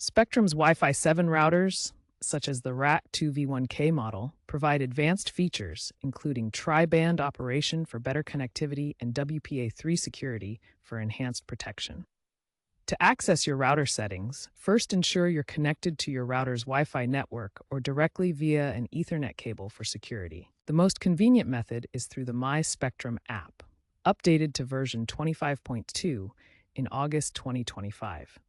Spectrum's Wi-Fi 7 routers, such as the RAT2V1K model, provide advanced features, including tri-band operation for better connectivity and WPA3 security for enhanced protection. To access your router settings, first ensure you're connected to your router's Wi-Fi network or directly via an Ethernet cable for security. The most convenient method is through the My Spectrum app, updated to version 25.2 in August 2025.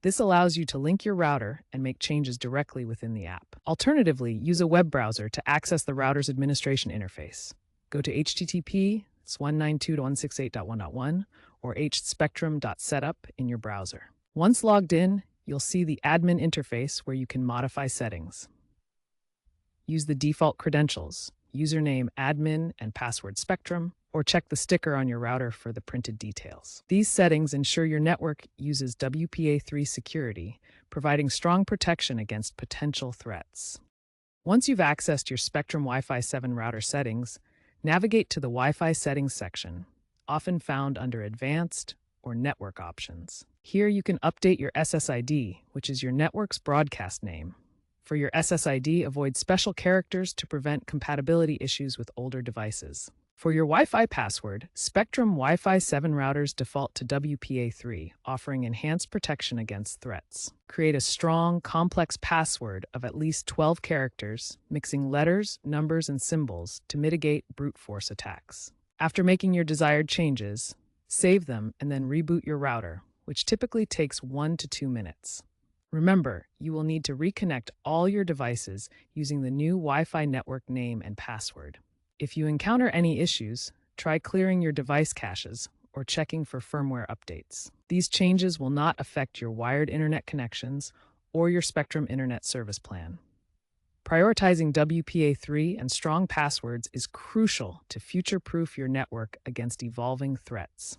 This allows you to link your router and make changes directly within the app. Alternatively, use a web browser to access the router's administration interface. Go to http://192.168.1.1 or hspectrum.setup in your browser. Once logged in, you'll see the admin interface where you can modify settings. Use the default credentials, username admin and password Spectrum, or check the sticker on your router for the printed details. These settings ensure your network uses WPA3 security, providing strong protection against potential threats. Once you've accessed your Spectrum Wi-Fi 7 router settings, navigate to the Wi-Fi settings section, often found under Advanced or Network Options. Here you can update your SSID, which is your network's broadcast name. For your SSID, avoid special characters to prevent compatibility issues with older devices. For your Wi-Fi password, Spectrum Wi-Fi 7 routers default to WPA3, offering enhanced protection against threats. Create a strong, complex password of at least 12 characters, mixing letters, numbers, and symbols to mitigate brute force attacks. After making your desired changes, save them and then reboot your router, which typically takes 1 to 2 minutes. Remember, you will need to reconnect all your devices using the new Wi-Fi network name and password. If you encounter any issues, try clearing your device caches or checking for firmware updates. These changes will not affect your wired internet connections or your Spectrum Internet Service plan. Prioritizing WPA3 and strong passwords is crucial to future-proof your network against evolving threats.